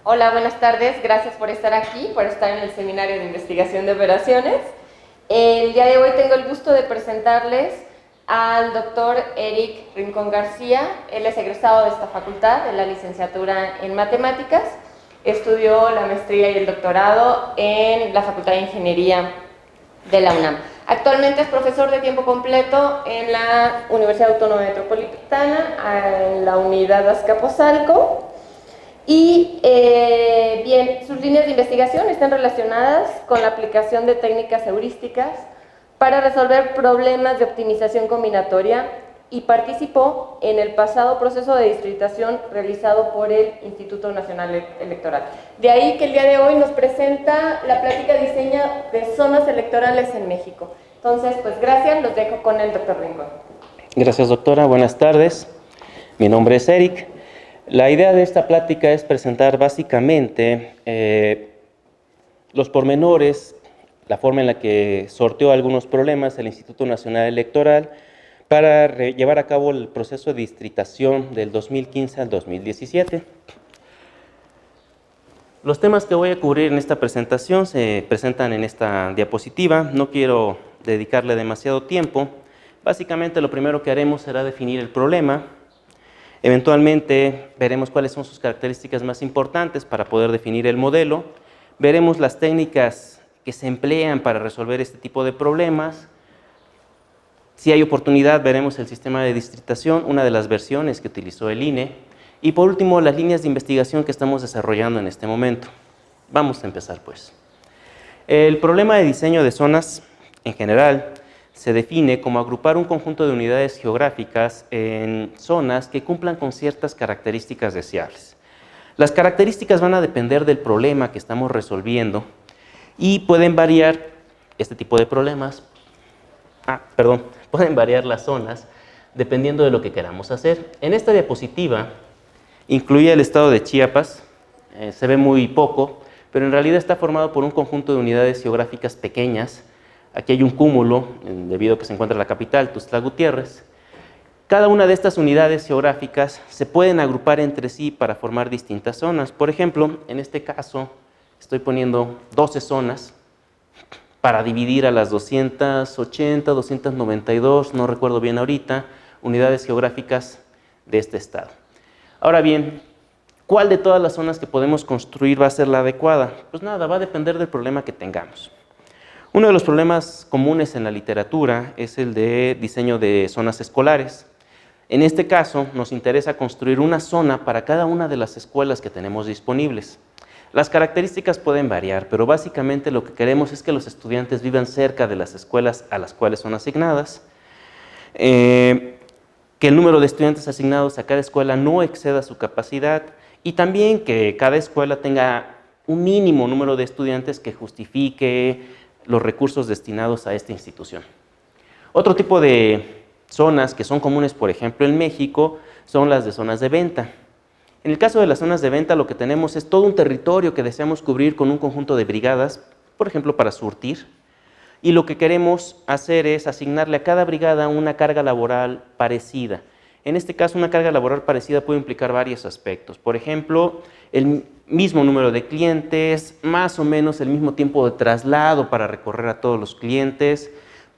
Hola, buenas tardes. Gracias por estar aquí, por estar en el Seminario de Investigación de Operaciones. El día de hoy tengo el gusto de presentarles al doctor Eric Rincón García. Él es egresado de esta facultad, de la licenciatura en Matemáticas. Estudió la maestría y el doctorado en la Facultad de Ingeniería de la UNAM. Actualmente es profesor de tiempo completo en la Universidad Autónoma Metropolitana, en la unidad Azcapotzalco. Y bien, sus líneas de investigación están relacionadas con la aplicación de técnicas heurísticas para resolver problemas de optimización combinatoria y participó en el pasado proceso de distritación realizado por el Instituto Nacional Electoral. De ahí que el día de hoy nos presenta la plática Diseño de Zonas Electorales en México. Entonces, pues gracias, los dejo con el doctor Rincón. Gracias, doctora. Buenas tardes. Mi nombre es Eric. La idea de esta plática es presentar básicamente los pormenores, la forma en la que sorteó algunos problemas el Instituto Nacional Electoral para llevar a cabo el proceso de distritación del 2015 al 2017. Los temas que voy a cubrir en esta presentación se presentan en esta diapositiva. No quiero dedicarle demasiado tiempo. Básicamente lo primero que haremos será definir el problema. Eventualmente veremos cuáles son sus características más importantes para poder definir el modelo. Veremos las técnicas que se emplean para resolver este tipo de problemas. Si hay oportunidad, veremos el sistema de distritación, una de las versiones que utilizó el INE. Y por último, las líneas de investigación que estamos desarrollando en este momento. Vamos a empezar pues. El problema de diseño de zonas en general se define como agrupar un conjunto de unidades geográficas en zonas que cumplan con ciertas características deseables. Las características van a depender del problema que estamos resolviendo y pueden variar este tipo de problemas, pueden variar las zonas dependiendo de lo que queramos hacer. En esta diapositiva incluye el estado de Chiapas, se ve muy poco, pero en realidad está formado por un conjunto de unidades geográficas pequeñas. Aquí hay un cúmulo, debido a que se encuentra en la capital, Tuxtla Gutiérrez. Cada una de estas unidades geográficas se pueden agrupar entre sí para formar distintas zonas. Por ejemplo, en este caso, estoy poniendo 12 zonas para dividir a las 280, 292, no recuerdo bien ahorita, unidades geográficas de este estado. Ahora bien, ¿cuál de todas las zonas que podemos construir va a ser la adecuada? Pues nada, va a depender del problema que tengamos. Uno de los problemas comunes en la literatura es el de diseño de zonas escolares. En este caso, nos interesa construir una zona para cada una de las escuelas que tenemos disponibles. Las características pueden variar, pero básicamente lo que queremos es que los estudiantes vivan cerca de las escuelas a las cuales son asignadas, que el número de estudiantes asignados a cada escuela no exceda su capacidad y también que cada escuela tenga un mínimo número de estudiantes que justifique los recursos destinados a esta institución. Otro tipo de zonas que son comunes, por ejemplo, en México, son las de zonas de venta. En el caso de las zonas de venta, lo que tenemos es todo un territorio que deseamos cubrir con un conjunto de brigadas, por ejemplo, para surtir, y lo que queremos hacer es asignarle a cada brigada una carga laboral parecida. En este caso, una carga laboral parecida puede implicar varios aspectos. Por ejemplo, el mismo número de clientes, más o menos el mismo tiempo de traslado para recorrer a todos los clientes.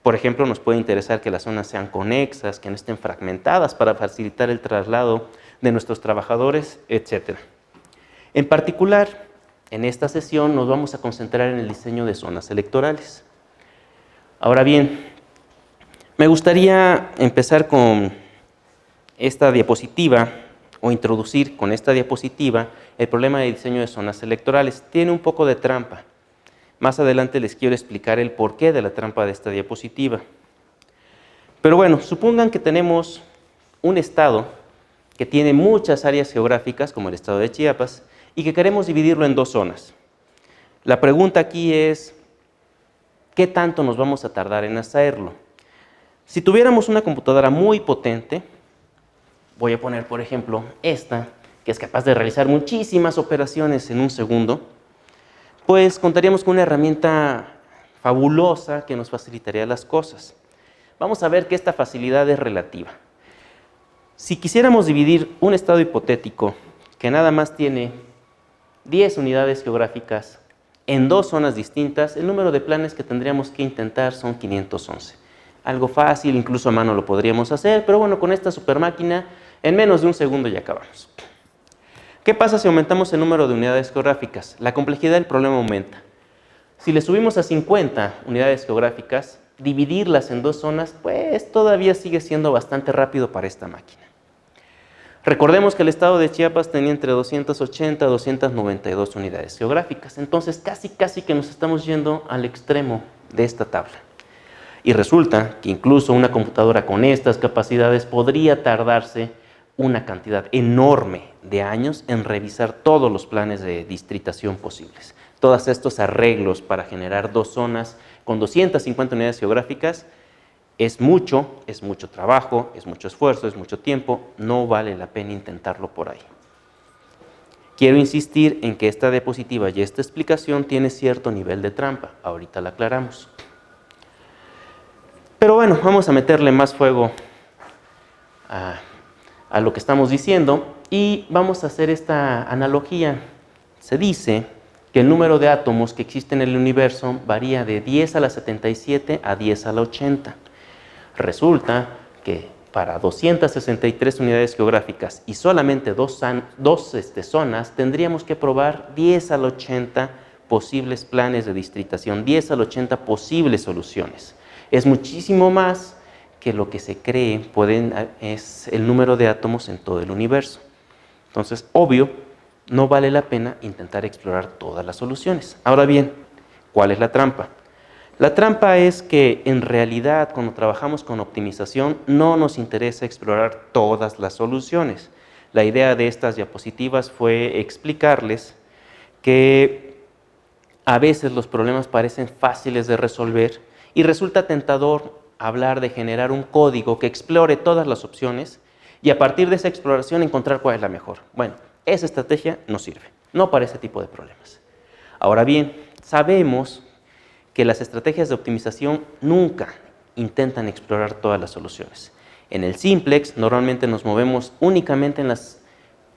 Por ejemplo, nos puede interesar que las zonas sean conexas, que no estén fragmentadas para facilitar el traslado de nuestros trabajadores, etc. En particular, en esta sesión nos vamos a concentrar en el diseño de zonas electorales. Ahora bien, me gustaría empezar con esta diapositiva o introducir con esta diapositiva el problema de diseño de zonas electorales. Tiene un poco de trampa. Más adelante les quiero explicar el porqué de la trampa de esta diapositiva. Pero bueno, supongan que tenemos un estado que tiene muchas áreas geográficas, como el estado de Chiapas, y que queremos dividirlo en dos zonas. La pregunta aquí es, ¿qué tanto nos vamos a tardar en hacerlo? Si tuviéramos una computadora muy potente, voy a poner, por ejemplo, esta, que es capaz de realizar muchísimas operaciones en un segundo, pues contaríamos con una herramienta fabulosa que nos facilitaría las cosas. Vamos a ver que esta facilidad es relativa. Si quisiéramos dividir un estado hipotético que nada más tiene 10 unidades geográficas en 2 zonas distintas, el número de planes que tendríamos que intentar son 511. Algo fácil, incluso a mano lo podríamos hacer, pero bueno, con esta super máquina en menos de un segundo ya acabamos. ¿Qué pasa si aumentamos el número de unidades geográficas? La complejidad del problema aumenta. Si le subimos a 50 unidades geográficas, dividirlas en 2 zonas, pues todavía sigue siendo bastante rápido para esta máquina. Recordemos que el estado de Chiapas tenía entre 280 y 292 unidades geográficas, entonces casi que nos estamos yendo al extremo de esta tabla. Y resulta que incluso una computadora con estas capacidades podría tardarse una cantidad enorme de años en revisar todos los planes de distritación posibles. Todos estos arreglos para generar 2 zonas con 250 unidades geográficas es mucho trabajo, es mucho esfuerzo, es mucho tiempo, no vale la pena intentarlo por ahí. Quiero insistir en que esta diapositiva y esta explicación tiene cierto nivel de trampa, ahorita la aclaramos. Pero bueno, vamos a meterle más fuego a lo que estamos diciendo y vamos a hacer esta analogía. Se dice que el número de átomos que existen en el universo varía de 10 a la 77 a 10 a la 80. Resulta que para 263 unidades geográficas y solamente dos zonas, tendríamos que probar 10 a la 80 posibles planes de distritación, 10 a la 80 posibles soluciones. Es muchísimo más que lo que se cree es el número de átomos en todo el universo. Entonces, obvio, no vale la pena intentar explorar todas las soluciones. Ahora bien, ¿cuál es la trampa? La trampa es que en realidad cuando trabajamos con optimización no nos interesa explorar todas las soluciones. La idea de estas diapositivas fue explicarles que a veces los problemas parecen fáciles de resolver y resulta tentador hablar de generar un código que explore todas las opciones y a partir de esa exploración encontrar cuál es la mejor. Bueno, esa estrategia no sirve, no para ese tipo de problemas. Ahora bien, sabemos que las estrategias de optimización nunca intentan explorar todas las soluciones. En el simplex normalmente nos movemos únicamente en las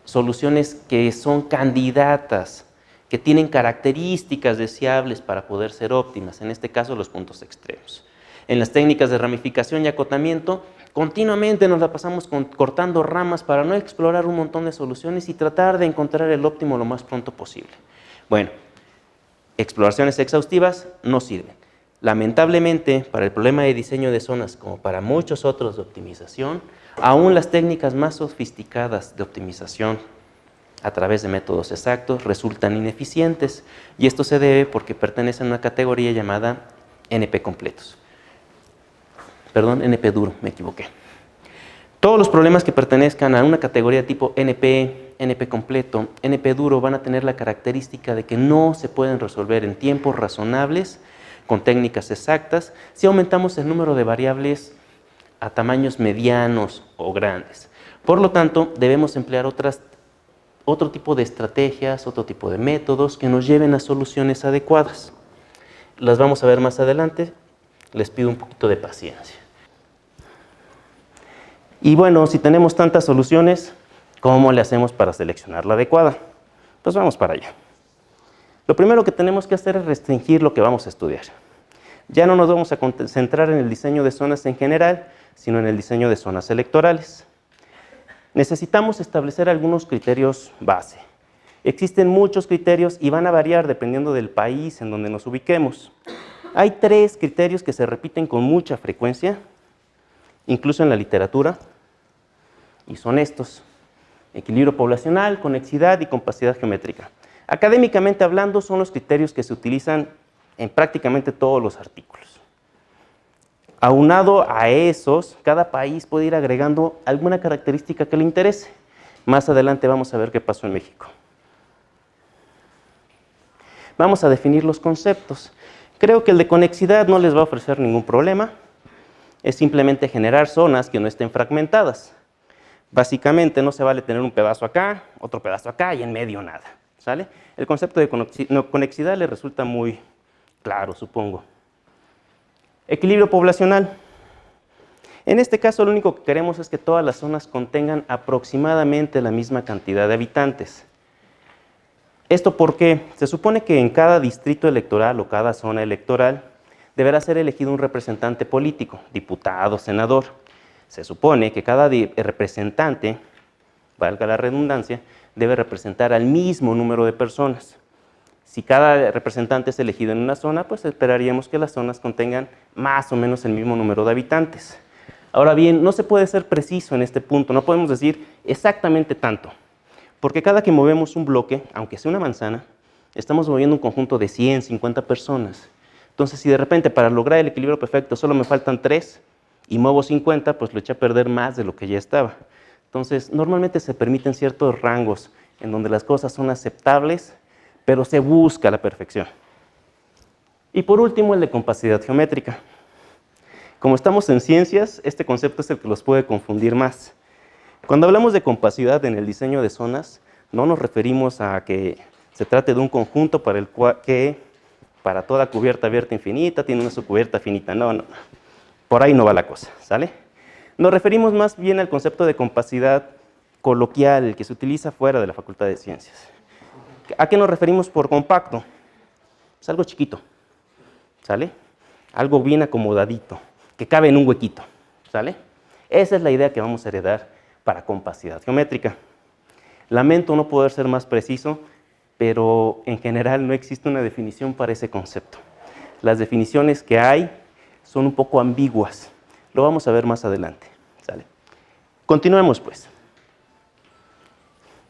soluciones que son candidatas, que tienen características deseables para poder ser óptimas, en este caso los puntos extremos. En las técnicas de ramificación y acotamiento, continuamente nos la pasamos cortando ramas para no explorar un montón de soluciones y tratar de encontrar el óptimo lo más pronto posible. Bueno, exploraciones exhaustivas no sirven. Lamentablemente, para el problema de diseño de zonas, como para muchos otros de optimización, aún las técnicas más sofisticadas de optimización a través de métodos exactos resultan ineficientes, y esto se debe porque pertenecen a una categoría llamada NP completos. Perdón, NP duro, me equivoqué. Todos los problemas que pertenezcan a una categoría tipo NP, NP completo, NP duro van a tener la característica de que no se pueden resolver en tiempos razonables con técnicas exactas si aumentamos el número de variables a tamaños medianos o grandes. Por lo tanto, debemos emplear otro tipo de estrategias, otro tipo de métodos que nos lleven a soluciones adecuadas. Las vamos a ver más adelante, les pido un poquito de paciencia. Y bueno, si tenemos tantas soluciones, ¿cómo le hacemos para seleccionar la adecuada? Pues vamos para allá. Lo primero que tenemos que hacer es restringir lo que vamos a estudiar. Ya no nos vamos a concentrar en el diseño de zonas en general, sino en el diseño de zonas electorales. Necesitamos establecer algunos criterios base. Existen muchos criterios y van a variar dependiendo del país en donde nos ubiquemos. Hay 3 criterios que se repiten con mucha frecuencia, incluso en la literatura, y son estos: equilibrio poblacional, conexidad y compacidad geométrica. Académicamente hablando, son los criterios que se utilizan en prácticamente todos los artículos. Aunado a esos, cada país puede ir agregando alguna característica que le interese. Más adelante vamos a ver qué pasó en México. Vamos a definir los conceptos. Creo que el de conexidad no les va a ofrecer ningún problema. Es simplemente generar zonas que no estén fragmentadas. Básicamente no se vale tener un pedazo acá, otro pedazo acá y en medio nada, ¿sale? El concepto de conexidad les resulta muy claro, supongo. Equilibrio poblacional. En este caso lo único que queremos es que todas las zonas contengan aproximadamente la misma cantidad de habitantes. Esto porque se supone que en cada distrito electoral o cada zona electoral deberá ser elegido un representante político, diputado, senador. Se supone que cada representante, valga la redundancia, debe representar al mismo número de personas. Si cada representante es elegido en una zona, pues esperaríamos que las zonas contengan más o menos el mismo número de habitantes. Ahora bien, no se puede ser preciso en este punto, no podemos decir exactamente tanto, porque cada que movemos un bloque, aunque sea una manzana, estamos moviendo un conjunto de 100, 50 personas. Entonces, si de repente para lograr el equilibrio perfecto solo me faltan 3 y muevo 50, pues lo eché a perder más de lo que ya estaba. Entonces, normalmente se permiten ciertos rangos en donde las cosas son aceptables, pero se busca la perfección. Y por último, el de compacidad geométrica. Como estamos en ciencias, este concepto es el que los puede confundir más. Cuando hablamos de compacidad en el diseño de zonas, no nos referimos a que se trate de un conjunto para el cual que para toda cubierta abierta infinita tiene una subcubierta finita. No, no, no. Por ahí no va la cosa, ¿sale? Nos referimos más bien al concepto de compacidad coloquial, el que se utiliza fuera de la Facultad de Ciencias. ¿A qué nos referimos por compacto? Es algo chiquito, ¿sale? Algo bien acomodadito, que cabe en un huequito, ¿sale? Esa es la idea que vamos a heredar para compacidad geométrica. Lamento no poder ser más preciso, pero en general no existe una definición para ese concepto. Las definiciones que hay son un poco ambiguas. Lo vamos a ver más adelante, ¿sale? Continuemos, pues.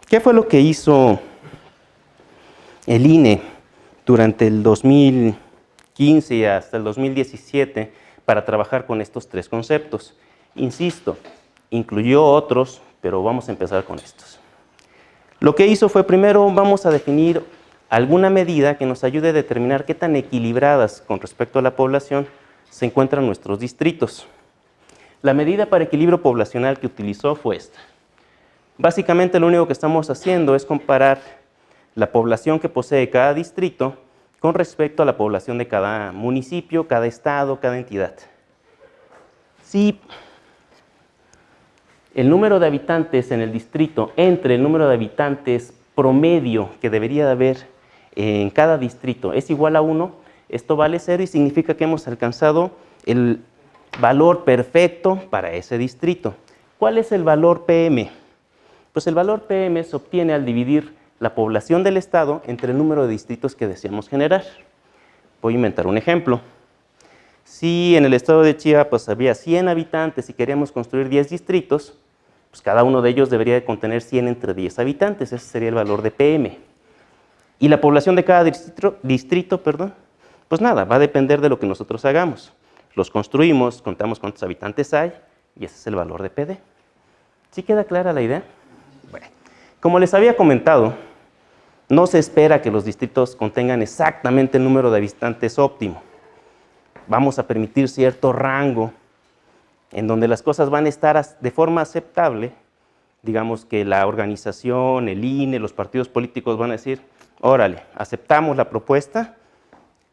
¿Qué fue lo que hizo el INE durante el 2015 y hasta el 2017 para trabajar con estos 3 conceptos? Insisto, incluyó otros, pero vamos a empezar con estos. Lo que hizo fue, primero, vamos a definir alguna medida que nos ayude a determinar qué tan equilibradas con respecto a la población se encuentran nuestros distritos. La medida para equilibrio poblacional que utilizó fue esta. Básicamente lo único que estamos haciendo es comparar la población que posee cada distrito con respecto a la población de cada municipio, cada estado, cada entidad. Si el número de habitantes en el distrito entre el número de habitantes promedio que debería de haber en cada distrito es igual a 1, esto vale 0 y significa que hemos alcanzado el valor perfecto para ese distrito. ¿Cuál es el valor PM? Pues el valor PM se obtiene al dividir la población del estado entre el número de distritos que deseamos generar. Voy a inventar un ejemplo. Si en el estado de Chiapas había 100 habitantes y queríamos construir 10 distritos, pues cada uno de ellos debería de contener 100 entre 10 habitantes, ese sería el valor de PM. Y la población de cada distrito, pues nada, va a depender de lo que nosotros hagamos. Los construimos, contamos cuántos habitantes hay y ese es el valor de PD. ¿Sí queda clara la idea? Bueno, como les había comentado, no se espera que los distritos contengan exactamente el número de habitantes óptimo. Vamos a permitir cierto rango en donde las cosas van a estar de forma aceptable. Digamos que la organización, el INE, los partidos políticos van a decir, órale, aceptamos la propuesta,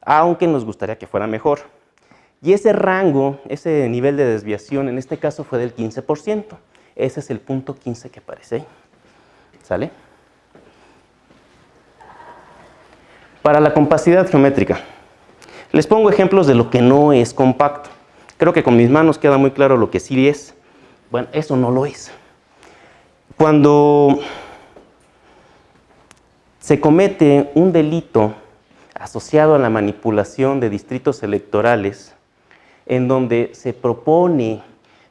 aunque nos gustaría que fuera mejor. Y ese rango, ese nivel de desviación, en este caso fue del 15%. Ese es el punto 15 que aparece ahí. ¿Sale? Para la compacidad geométrica, les pongo ejemplos de lo que no es compacto. Creo que con mis manos queda muy claro lo que sí es. Bueno, eso no lo es. Cuando se comete un delito asociado a la manipulación de distritos electorales, en donde se propone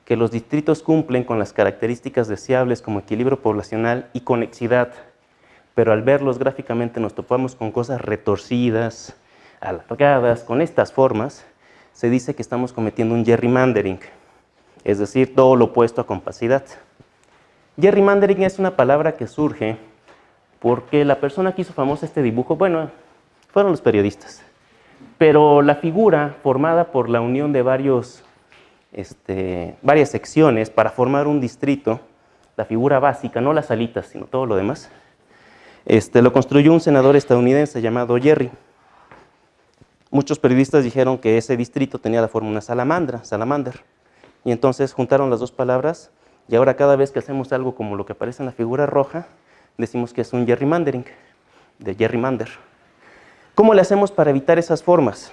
que los distritos cumplen con las características deseables como equilibrio poblacional y conexidad, pero al verlos gráficamente nos topamos con cosas retorcidas, alargadas, con estas formas, se dice que estamos cometiendo un gerrymandering, es decir, todo lo opuesto a compacidad. Gerrymandering es una palabra que surge porque la persona que hizo famoso este dibujo, bueno, fueron los periodistas, pero la figura formada por la unión de varias secciones para formar un distrito, la figura básica, no las alitas, sino todo lo demás, lo construyó un senador estadounidense llamado Jerry. Muchos periodistas dijeron que ese distrito tenía la forma de una salamander, y entonces juntaron las dos palabras, y ahora cada vez que hacemos algo como lo que aparece en la figura roja, decimos que es un gerrymandering. de Gerrymander. ¿Cómo le hacemos para evitar esas formas?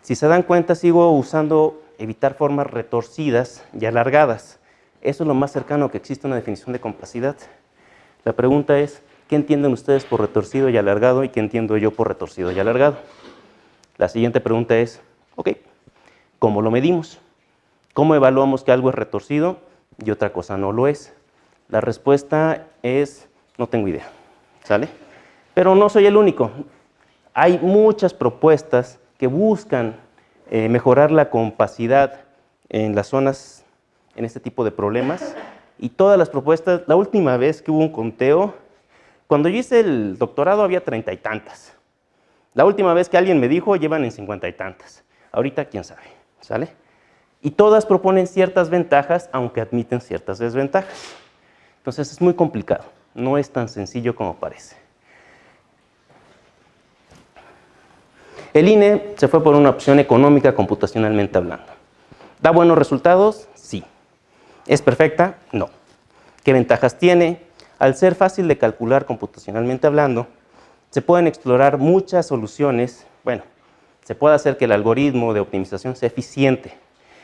Si se dan cuenta, sigo usando evitar formas retorcidas y alargadas. Eso es lo más cercano que existe a una definición de compacidad. La pregunta es, ¿qué entienden ustedes por retorcido y alargado y qué entiendo yo por retorcido y alargado? La siguiente pregunta es, ok, ¿cómo lo medimos? ¿Cómo evaluamos que algo es retorcido y otra cosa no lo es? La respuesta es, no tengo idea, ¿sale? Pero no soy el único. Hay muchas propuestas que buscan mejorar la compacidad en las zonas, en este tipo de problemas. Y todas las propuestas, la última vez que hubo un conteo, cuando yo hice el doctorado había 30 y tantas. La última vez que alguien me dijo, llevan en 50 y tantas. Ahorita, quién sabe, ¿sale? Y todas proponen ciertas ventajas, aunque admiten ciertas desventajas. Entonces es muy complicado, no es tan sencillo como parece. El INE se fue por una opción económica computacionalmente hablando. ¿Da buenos resultados? Sí. ¿Es perfecta? No. ¿Qué ventajas tiene? Al ser fácil de calcular computacionalmente hablando, se pueden explorar muchas soluciones. Bueno, se puede hacer que el algoritmo de optimización sea eficiente.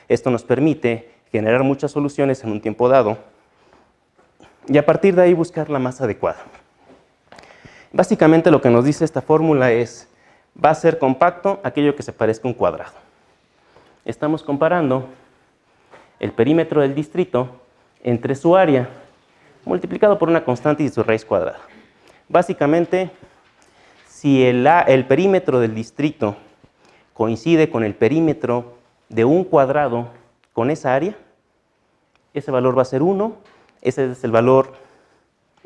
Esto nos permite generar muchas soluciones en un tiempo dado y a partir de ahí buscar la más adecuada. Básicamente lo que nos dice esta fórmula es, va a ser compacto aquello que se parezca a un cuadrado. Estamos comparando el perímetro del distrito entre su área multiplicado por una constante y su raíz cuadrada. Básicamente, si el perímetro del distrito coincide con el perímetro de un cuadrado con esa área, ese valor va a ser 1, ese es el valor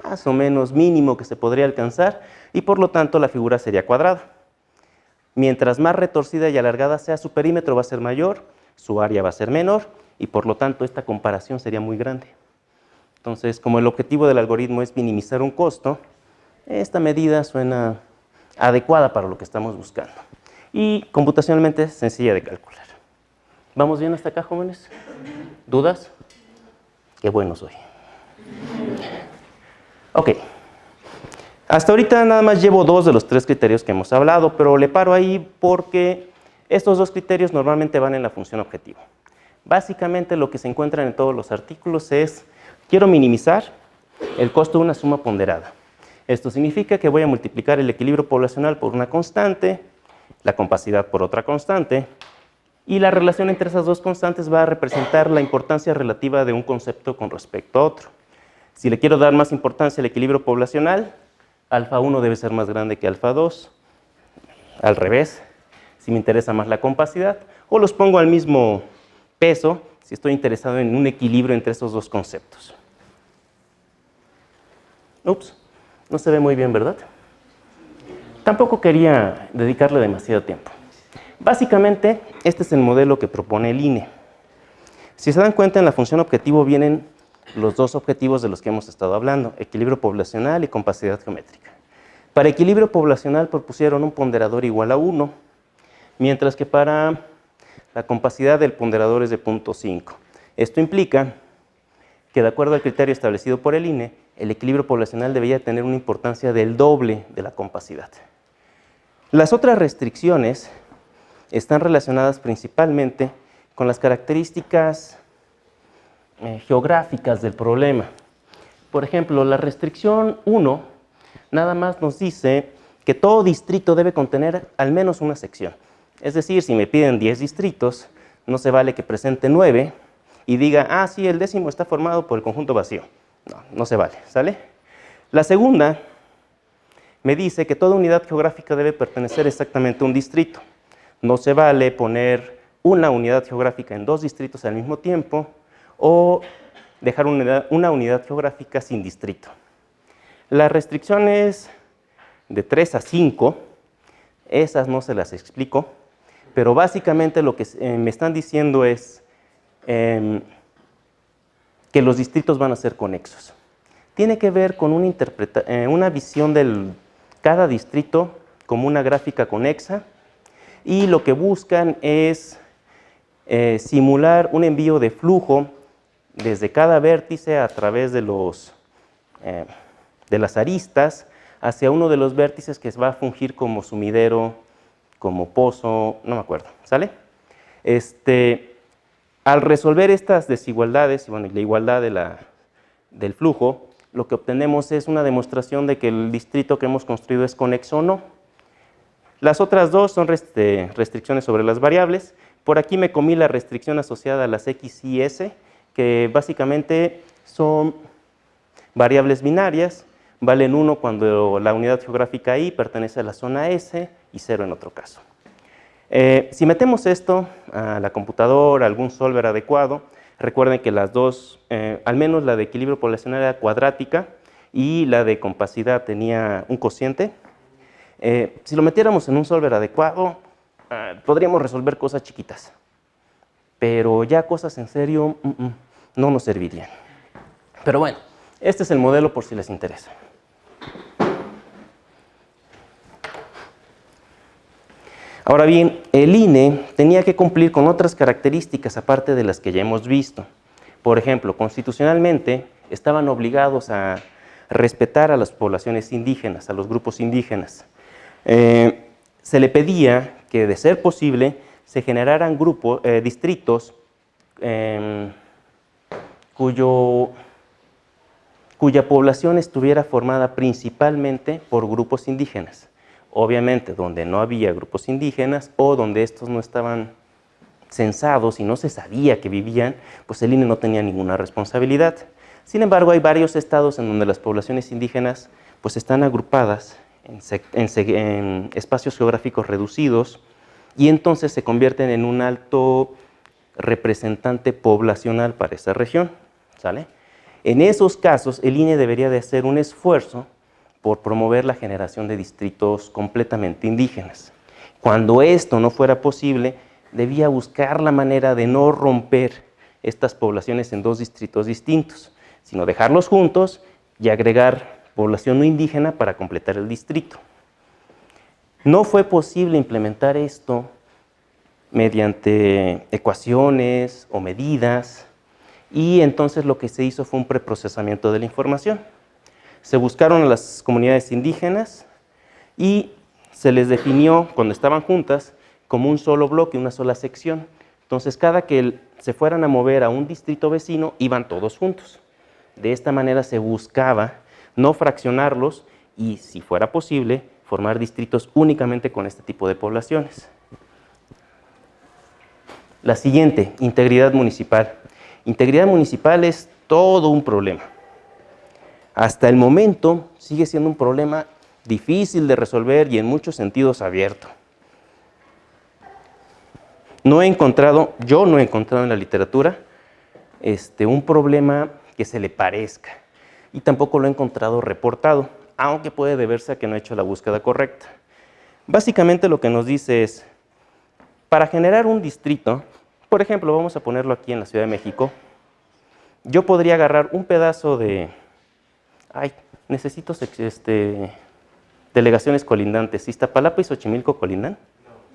más o menos mínimo que se podría alcanzar y por lo tanto la figura sería cuadrada. Mientras más retorcida y alargada sea su perímetro va a ser mayor, su área va a ser menor y por lo tanto esta comparación sería muy grande. Entonces, como el objetivo del algoritmo es minimizar un costo, esta medida suena adecuada para lo que estamos buscando y computacionalmente es sencilla de calcular. ¿Vamos bien hasta acá, jóvenes? ¿Dudas? Qué bueno soy. Ok. Hasta ahorita nada más llevo 2 de los 3 criterios que hemos hablado, pero le paro ahí porque estos 2 criterios normalmente van en la función objetivo. Básicamente lo que se encuentra en todos los artículos es, quiero minimizar el costo de una suma ponderada. Esto significa que voy a multiplicar el equilibrio poblacional por una constante, la compacidad por otra constante, y la relación entre esas 2 constantes va a representar la importancia relativa de un concepto con respecto a otro. Si le quiero dar más importancia al equilibrio poblacional, alfa 1 debe ser más grande que alfa 2, al revés, si me interesa más la compacidad, o los pongo al mismo peso si estoy interesado en un equilibrio entre estos 2 conceptos. Ups, no se ve muy bien, ¿verdad? Tampoco quería dedicarle demasiado tiempo. Básicamente, este es el modelo que propone el INE. Si se dan cuenta, en la función objetivo vienen los 2 objetivos de los que hemos estado hablando, equilibrio poblacional y compacidad geométrica. Para equilibrio poblacional propusieron un ponderador igual a 1, mientras que para la compacidad el ponderador es de 0.5. Esto implica que de acuerdo al criterio establecido por el INE, el equilibrio poblacional debería tener una importancia del doble de la compacidad. Las otras restricciones están relacionadas principalmente con las características geográficas del problema. Por ejemplo, la restricción 1 nada más nos dice que todo distrito debe contener al menos una sección. Es decir, si me piden 10 distritos, no se vale que presente 9 y diga, ah, sí, el 10º está formado por el conjunto vacío. No, no se vale, ¿sale? La segunda me dice que toda unidad geográfica debe pertenecer exactamente a un distrito. No se vale poner una unidad geográfica en 2 distritos al mismo tiempo o dejar una unidad geográfica sin distrito. Las restricciones de 3 a 5, esas no se las explico, pero básicamente lo que me están diciendo es que los distritos van a ser conexos. Tiene que ver con una visión de cada distrito como una gráfica conexa y lo que buscan es simular un envío de flujo desde cada vértice a través de las aristas hacia uno de los vértices que va a fungir como sumidero, como pozo, no me acuerdo, ¿sale? Al resolver estas desigualdades, bueno, y la igualdad del flujo, lo que obtenemos es una demostración de que el distrito que hemos construido es conexo o no. Las otras dos son restricciones sobre las variables. Por aquí me comí la restricción asociada a las X y S, que básicamente son variables binarias, valen 1 cuando la unidad geográfica I pertenece a la zona S y 0 en otro caso. Si metemos esto a la computadora, a algún solver adecuado, recuerden que las dos, al menos la de equilibrio poblacional era cuadrática y la de compacidad tenía un cociente. Si lo metiéramos en un solver adecuado, podríamos resolver cosas chiquitas, pero ya cosas en serio no nos servirían. Pero bueno, este es el modelo por si les interesa. Ahora bien, el INE tenía que cumplir con otras características aparte de las que ya hemos visto. Por ejemplo, constitucionalmente estaban obligados a respetar a las poblaciones indígenas, a los grupos indígenas. Se le pedía que, de ser posible, se generaran distritos cuya población estuviera formada principalmente por grupos indígenas. Obviamente, donde no había grupos indígenas o donde estos no estaban censados y no se sabía que vivían, pues el INE no tenía ninguna responsabilidad. Sin embargo, hay varios estados en donde las poblaciones indígenas pues están agrupadas en espacios geográficos reducidos y entonces se convierten en un alto representante poblacional para esa región, ¿sale? En esos casos, el INE debería de hacer un esfuerzo por promover la generación de distritos completamente indígenas. Cuando esto no fuera posible, debía buscar la manera de no romper estas poblaciones en dos distritos distintos, sino dejarlos juntos y agregar población no indígena para completar el distrito. No fue posible implementar esto mediante ecuaciones o medidas, y entonces lo que se hizo fue un preprocesamiento de la información. Se buscaron a las comunidades indígenas y se les definió, cuando estaban juntas, como un solo bloque, una sola sección. Entonces, cada que se fueran a mover a un distrito vecino, iban todos juntos. De esta manera se buscaba no fraccionarlos y, si fuera posible, formar distritos únicamente con este tipo de poblaciones. La siguiente, integridad municipal. Integridad municipal es todo un problema. Hasta el momento sigue siendo un problema difícil de resolver y en muchos sentidos abierto. Yo no he encontrado en la literatura un problema que se le parezca y tampoco lo he encontrado reportado, aunque puede deberse a que no he hecho la búsqueda correcta. Básicamente lo que nos dice es, para generar un distrito, por ejemplo, vamos a ponerlo aquí en la Ciudad de México, yo podría agarrar un pedazo de... necesito delegaciones colindantes. ¿Iztapalapa y Xochimilco colindan?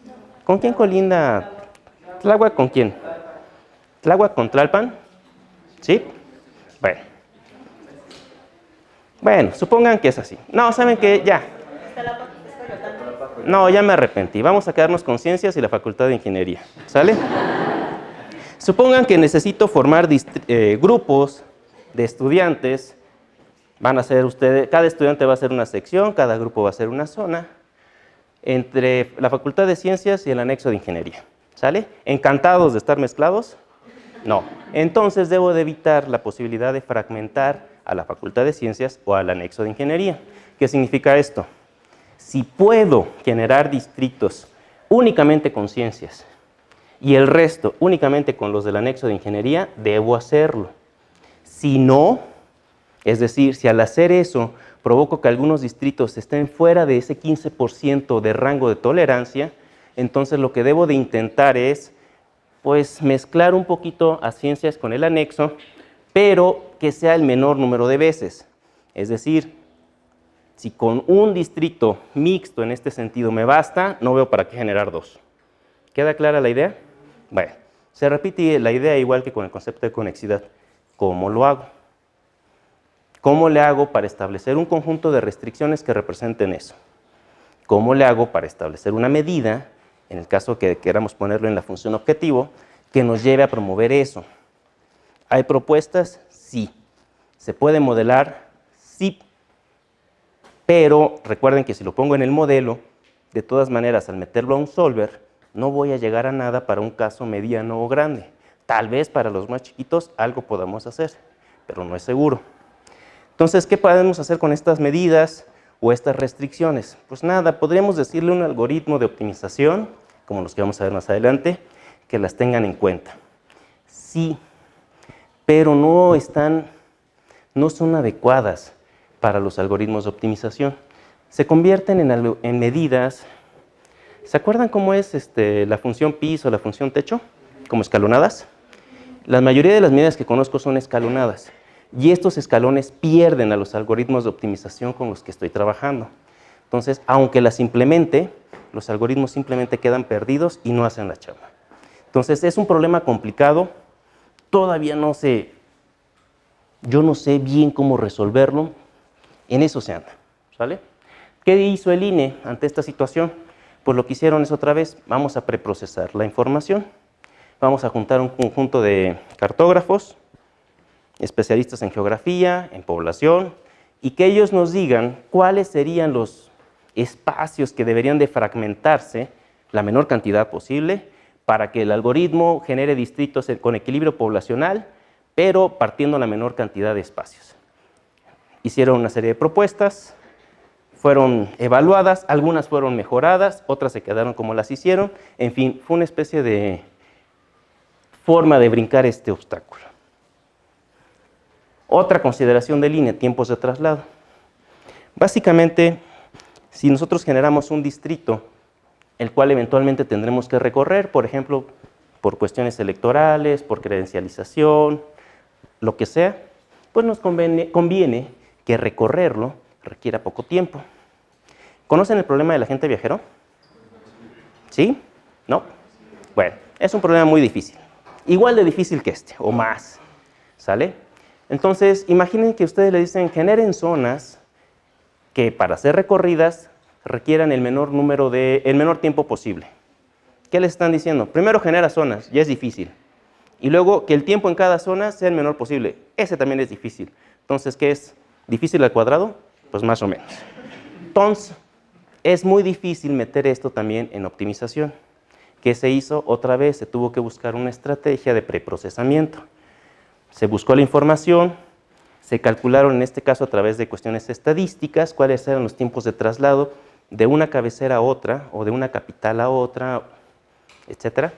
No. ¿Con quién colinda? ¿Tláhuac con quién? ¿Tláhuac con Tlalpan? ¿Sí? Bueno, supongan que es así. No, ¿saben qué? Ya. No, ya me arrepentí. Vamos a quedarnos con ciencias y la Facultad de Ingeniería. ¿Sale? Supongan que necesito formar grupos de estudiantes. Van a ser ustedes, cada estudiante va a ser una sección, cada grupo va a ser una zona, entre la Facultad de Ciencias y el anexo de Ingeniería. ¿Sale? ¿Encantados de estar mezclados? No. Entonces debo de evitar la posibilidad de fragmentar a la Facultad de Ciencias o al anexo de Ingeniería. ¿Qué significa esto? Si puedo generar distritos únicamente con ciencias y el resto únicamente con los del anexo de Ingeniería, debo hacerlo. Si no, es decir, si al hacer eso provoco que algunos distritos estén fuera de ese 15% de rango de tolerancia, entonces lo que debo de intentar es pues mezclar un poquito a ciencias con el anexo, pero que sea el menor número de veces. Es decir, si con un distrito mixto en este sentido me basta, no veo para qué generar dos. ¿Queda clara la idea? Bueno, se repite la idea igual que con el concepto de conexidad. ¿Cómo lo hago? ¿Cómo le hago para establecer un conjunto de restricciones que representen eso? ¿Cómo le hago para establecer una medida, en el caso que queramos ponerlo en la función objetivo, que nos lleve a promover eso? ¿Hay propuestas? Sí. ¿Se puede modelar? Sí. Pero recuerden que si lo pongo en el modelo, de todas maneras, al meterlo a un solver, no voy a llegar a nada para un caso mediano o grande. Tal vez para los más chiquitos algo podamos hacer, pero no es seguro. Entonces, ¿qué podemos hacer con estas medidas o estas restricciones? Pues nada, podríamos decirle a un algoritmo de optimización, como los que vamos a ver más adelante, que las tengan en cuenta. Sí, pero no son adecuadas para los algoritmos de optimización. Se convierten en medidas. ¿Se acuerdan cómo es la función piso o la función techo? Como escalonadas. La mayoría de las medidas que conozco son escalonadas. Y estos escalones pierden a los algoritmos de optimización con los que estoy trabajando. Entonces, aunque las implemente, los algoritmos simplemente quedan perdidos y no hacen la chamba. Entonces, es un problema complicado. Todavía yo no sé bien cómo resolverlo. En eso se anda, ¿sale? ¿Qué hizo el INE ante esta situación? Pues lo que hicieron es otra vez, vamos a preprocesar la información. Vamos a juntar un conjunto de cartógrafos, especialistas en geografía, en población, y que ellos nos digan cuáles serían los espacios que deberían de fragmentarse la menor cantidad posible para que el algoritmo genere distritos con equilibrio poblacional, pero partiendo la menor cantidad de espacios. Hicieron una serie de propuestas, fueron evaluadas, algunas fueron mejoradas, otras se quedaron como las hicieron, en fin, fue una especie de forma de brincar este obstáculo. Otra consideración del INE, tiempos de traslado. Básicamente, si nosotros generamos un distrito, el cual eventualmente tendremos que recorrer, por ejemplo, por cuestiones electorales, por credencialización, lo que sea, pues nos conviene que recorrerlo requiera poco tiempo. ¿Conocen el problema del agente viajero? ¿Sí? ¿No? Bueno, es un problema muy difícil. Igual de difícil que este, o más. ¿Sale? Entonces, imaginen que ustedes le dicen, generen zonas que para ser recorridas requieran el menor tiempo posible. ¿Qué les están diciendo? Primero genera zonas, ya es difícil. Y luego que el tiempo en cada zona sea el menor posible. Ese también es difícil. Entonces, ¿qué es? ¿Difícil al cuadrado? Pues más o menos. Entonces, es muy difícil meter esto también en optimización. ¿Qué se hizo? Otra vez se tuvo que buscar una estrategia de preprocesamiento. Se buscó la información, se calcularon en este caso a través de cuestiones estadísticas cuáles eran los tiempos de traslado de una cabecera a otra o de una capital a otra, etc.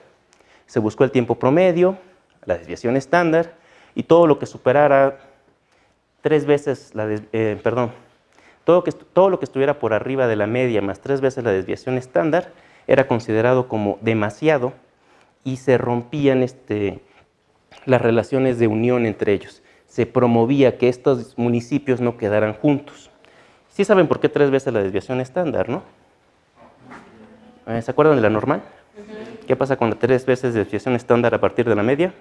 Se buscó el tiempo promedio, la desviación estándar y todo lo que superara 3 veces todo lo que estuviera por arriba de la media más 3 veces la desviación estándar era considerado como demasiado y se rompían las relaciones de unión entre ellos. Se promovía que estos municipios no quedaran juntos. Sí saben por qué 3 veces la desviación estándar, ¿no? ¿Se acuerdan de la normal? ¿Qué pasa con 3 veces desviación estándar a partir de la media?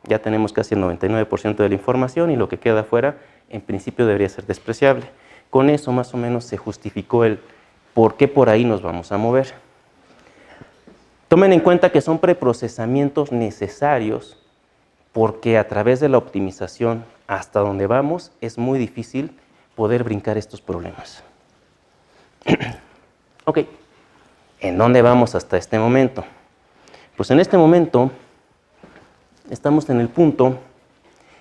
Ya tenemos casi el 99% de la información y lo que queda afuera en principio debería ser despreciable. Con eso más o menos se justificó el por qué por ahí nos vamos a mover. Tomen en cuenta que son preprocesamientos necesarios porque a través de la optimización hasta donde vamos es muy difícil poder brincar estos problemas. Ok, ¿en dónde vamos hasta este momento? Pues en este momento estamos en el punto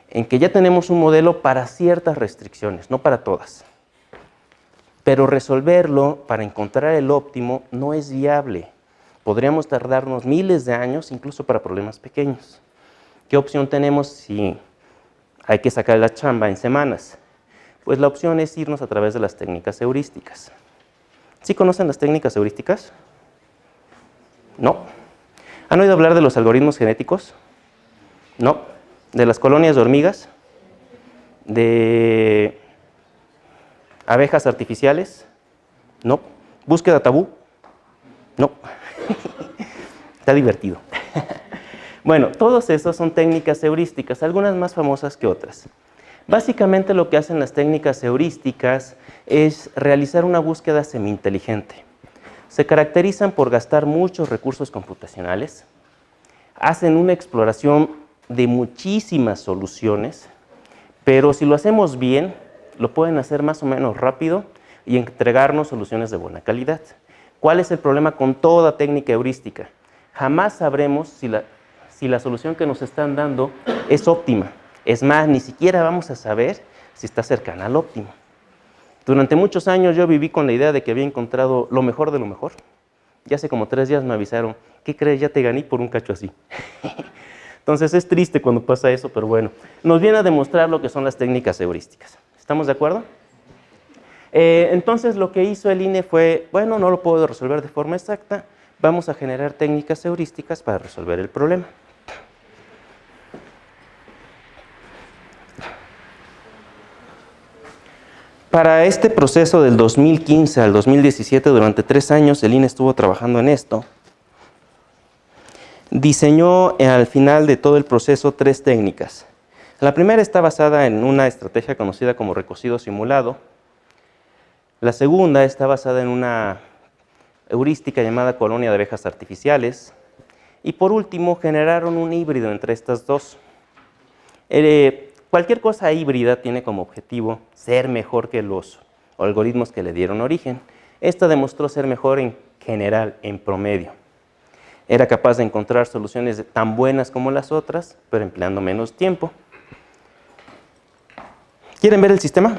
en que ya tenemos un modelo para ciertas restricciones, no para todas. Pero resolverlo para encontrar el óptimo no es viable. Podríamos tardarnos miles de años, incluso para problemas pequeños. ¿Qué opción tenemos si hay que sacar la chamba en semanas? Pues la opción es irnos a través de las técnicas heurísticas. ¿Sí conocen las técnicas heurísticas? ¿No? ¿Han oído hablar de los algoritmos genéticos? ¿No? ¿De las colonias de hormigas? ¿De abejas artificiales? ¿No? ¿Búsqueda tabú? No. Está divertido. Bueno, todos esos son técnicas heurísticas, algunas más famosas que otras. Básicamente lo que hacen las técnicas heurísticas es realizar una búsqueda semi-inteligente. Se caracterizan por gastar muchos recursos computacionales, hacen una exploración de muchísimas soluciones, pero si lo hacemos bien, lo pueden hacer más o menos rápido y entregarnos soluciones de buena calidad. ¿Cuál es el problema con toda técnica heurística? Jamás sabremos si la solución que nos están dando es óptima. Es más, ni siquiera vamos a saber si está cercana al óptimo. Durante muchos años yo viví con la idea de que había encontrado lo mejor de lo mejor. Ya hace como 3 días me avisaron, ¿qué crees? Ya te gané por un cacho así. Entonces es triste cuando pasa eso, pero bueno, nos viene a demostrar lo que son las técnicas heurísticas. ¿Estamos de acuerdo? Entonces lo que hizo el INE fue, bueno, no lo puedo resolver de forma exacta, vamos a generar técnicas heurísticas para resolver el problema. Para este proceso del 2015 al 2017, durante 3 años, el INE estuvo trabajando en esto. Diseñó al final de todo el proceso 3 técnicas. La primera está basada en una estrategia conocida como recocido simulado. La segunda está basada en una heurística llamada colonia de abejas artificiales. Y por último, generaron un híbrido entre estas dos. Cualquier cosa híbrida tiene como objetivo ser mejor que los algoritmos que le dieron origen. Esta demostró ser mejor en general, en promedio. Era capaz de encontrar soluciones tan buenas como las otras, pero empleando menos tiempo. ¿Quieren ver el sistema?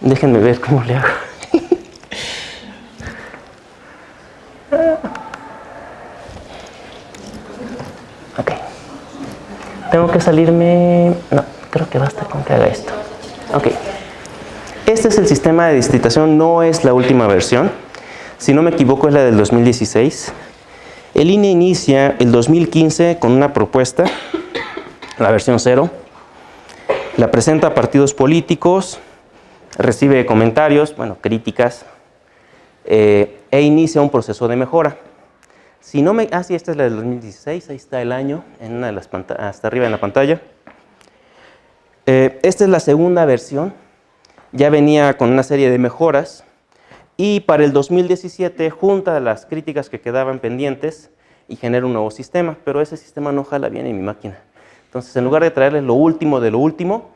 Déjenme ver cómo le hago. Ok. Tengo que salirme... No, creo que basta con que haga esto. Ok. Este es el sistema de distritación, no es la última versión. Si no me equivoco, es la del 2016. El INE inicia el 2015 con una propuesta, la versión 0. La presenta a partidos políticos, recibe comentarios, críticas, e inicia un proceso de mejora. Si no me... sí, esta es la del 2016, ahí está el año, en una de las hasta arriba en la pantalla. Esta es la segunda versión, ya venía con una serie de mejoras, y para el 2017 junta las críticas que quedaban pendientes y genera un nuevo sistema, pero ese sistema no jala bien en mi máquina. Entonces, en lugar de traerle lo último de lo último,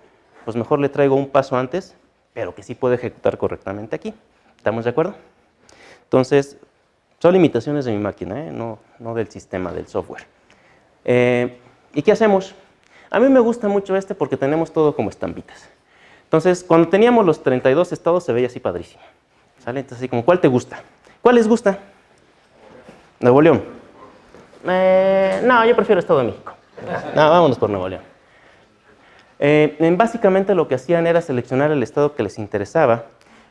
pues mejor le traigo un paso antes, pero que sí puede ejecutar correctamente aquí. ¿Estamos de acuerdo? Entonces, son limitaciones de mi máquina, no del sistema, del software. ¿Y qué hacemos? A mí me gusta mucho este porque tenemos todo como estampitas. Entonces, cuando teníamos los 32 estados se veía así padrísimo. ¿Sale? Entonces, así como, ¿cuál te gusta? ¿Cuál les gusta? Nuevo León. No, yo prefiero Estado de México. No, vámonos por Nuevo León. Básicamente lo que hacían era seleccionar el estado que les interesaba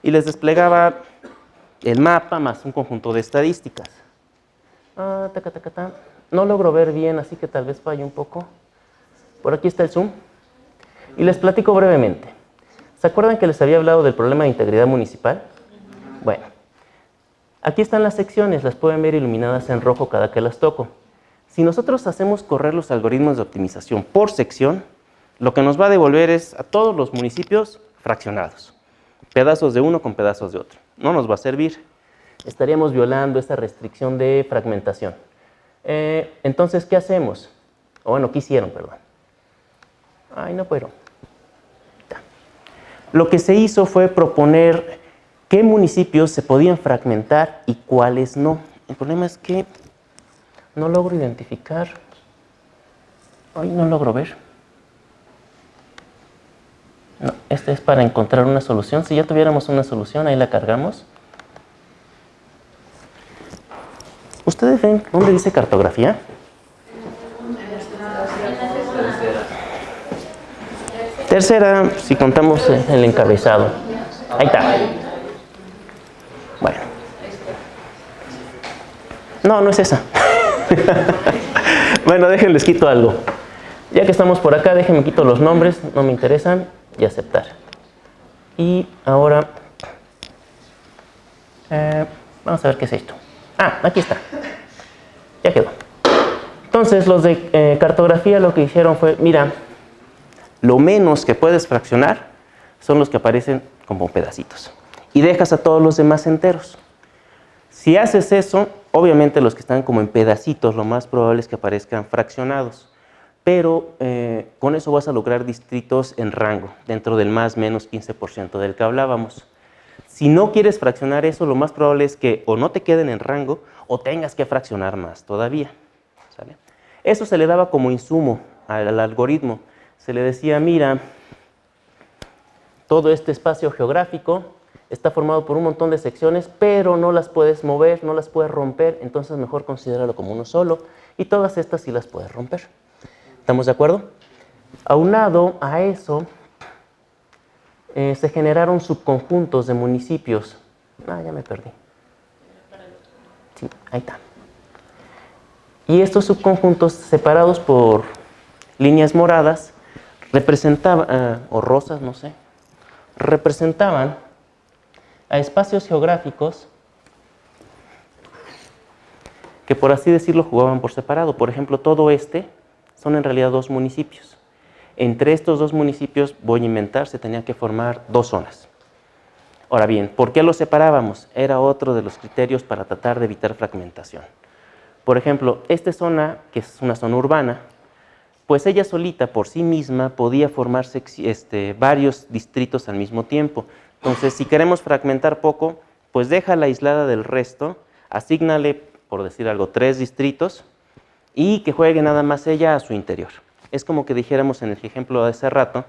y les desplegaba el mapa más un conjunto de estadísticas. No logro ver bien, así que tal vez falle un poco. Por aquí está el zoom. Y les platico brevemente. ¿Se acuerdan que les había hablado del problema de integridad municipal? Bueno, aquí están las secciones, las pueden ver iluminadas en rojo cada que las toco. Si nosotros hacemos correr los algoritmos de optimización por sección, lo que nos va a devolver es a todos los municipios fraccionados. Pedazos de uno con pedazos de otro. No nos va a servir. Estaríamos violando esa restricción de fragmentación. Entonces, ¿qué hacemos? ¿qué hicieron, perdón? Ay, no puedo. Lo que se hizo fue proponer qué municipios se podían fragmentar y cuáles no. El problema es que no logro identificar. Ay, no logro ver. No, este es para encontrar una solución. Si ya tuviéramos una solución, ahí la cargamos. ¿Ustedes ven dónde dice cartografía? Tercera, si contamos el encabezado. Ahí está. Bueno. No es esa. Bueno, déjenles quito algo. Ya que estamos por acá, déjenme quito los nombres, no me interesan, y aceptar. Y ahora, vamos a ver qué es esto. Aquí está. Ya quedó. Entonces, los de cartografía lo que hicieron fue, mira, lo menos que puedes fraccionar son los que aparecen como pedacitos. Y dejas a todos los demás enteros. Si haces eso, obviamente los que están como en pedacitos, lo más probable es que aparezcan fraccionados. Pero con eso vas a lograr distritos en rango, dentro del más menos 15% del que hablábamos. Si no quieres fraccionar eso, lo más probable es que o no te queden en rango o tengas que fraccionar más todavía. ¿Sale? Eso se le daba como insumo al algoritmo. Se le decía, mira, todo este espacio geográfico está formado por un montón de secciones, pero no las puedes mover, no las puedes romper, entonces mejor considéralo como uno solo, y todas estas sí las puedes romper. ¿Estamos de acuerdo? Aunado a eso, se generaron subconjuntos de municipios. Ya me perdí. Sí, ahí está. Y estos subconjuntos separados por líneas moradas representaban, o rosas, no sé, representaban a espacios geográficos que, por así decirlo, jugaban por separado. Por ejemplo, todo este son en realidad dos municipios. Entre estos dos municipios, voy a inventar, se tenía que formar dos zonas. Ahora bien, ¿por qué los separábamos? Era otro de los criterios para tratar de evitar fragmentación. Por ejemplo, esta zona, que es una zona urbana, pues ella solita, por sí misma, podía formarse varios distritos al mismo tiempo. Entonces, si queremos fragmentar poco, pues déjala aislada del resto, asígnale, por decir algo, 3 distritos y que juegue nada más ella a su interior. Es como que dijéramos en el ejemplo de hace rato,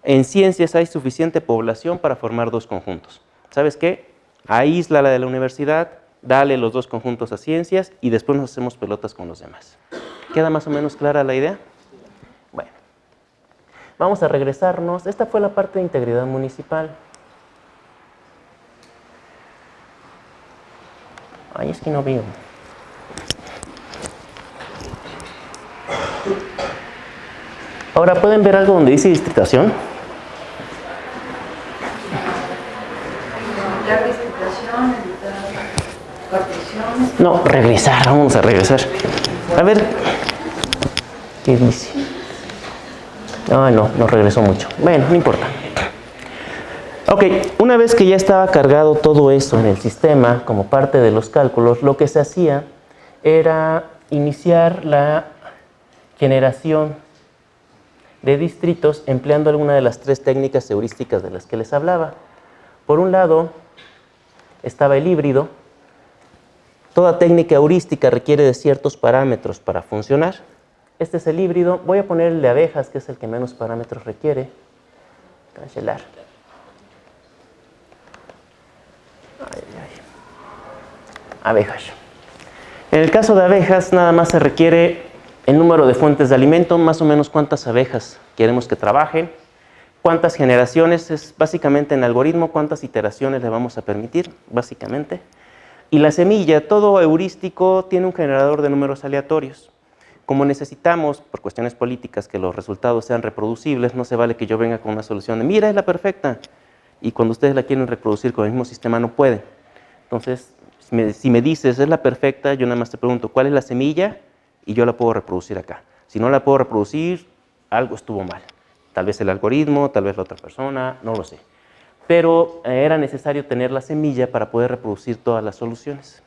en ciencias hay suficiente población para formar 2 conjuntos. ¿Sabes qué? Aíslala de la universidad, dale los 2 conjuntos a ciencias y después nos hacemos pelotas con los demás. ¿Queda más o menos clara la idea? Bueno, vamos a regresarnos. Esta fue la parte de integridad municipal. Ay, es que no veo. Ahora, ¿pueden ver algo donde dice distritación? La distritación, partición. No, regresar, vamos a regresar. A ver, ¿qué dice? No regresó mucho. Bueno, no importa. Ok, una vez que ya estaba cargado todo eso en el sistema como parte de los cálculos, lo que se hacía era iniciar la generación de distritos empleando alguna de las 3 técnicas heurísticas de las que les hablaba. Por un lado estaba el híbrido. Toda técnica heurística requiere de ciertos parámetros para funcionar. Este es el híbrido. Voy a poner el de abejas, que es el que menos parámetros requiere. Cancelar. Abejas. En el caso de abejas, nada más se requiere el número de fuentes de alimento, más o menos cuántas abejas queremos que trabajen, cuántas generaciones, es básicamente en algoritmo, cuántas iteraciones le vamos a permitir, básicamente. Y la semilla, todo heurístico, tiene un generador de números aleatorios. Como necesitamos, por cuestiones políticas, que los resultados sean reproducibles, no se vale que yo venga con una solución de, mira, es la perfecta, y cuando ustedes la quieren reproducir con el mismo sistema no pueden. Entonces, si me dices, es la perfecta, yo nada más te pregunto, ¿cuál es la semilla? Y yo la puedo reproducir acá. Si no la puedo reproducir, algo estuvo mal. Tal vez el algoritmo, tal vez la otra persona, no lo sé. Pero era necesario tener la semilla para poder reproducir todas las soluciones.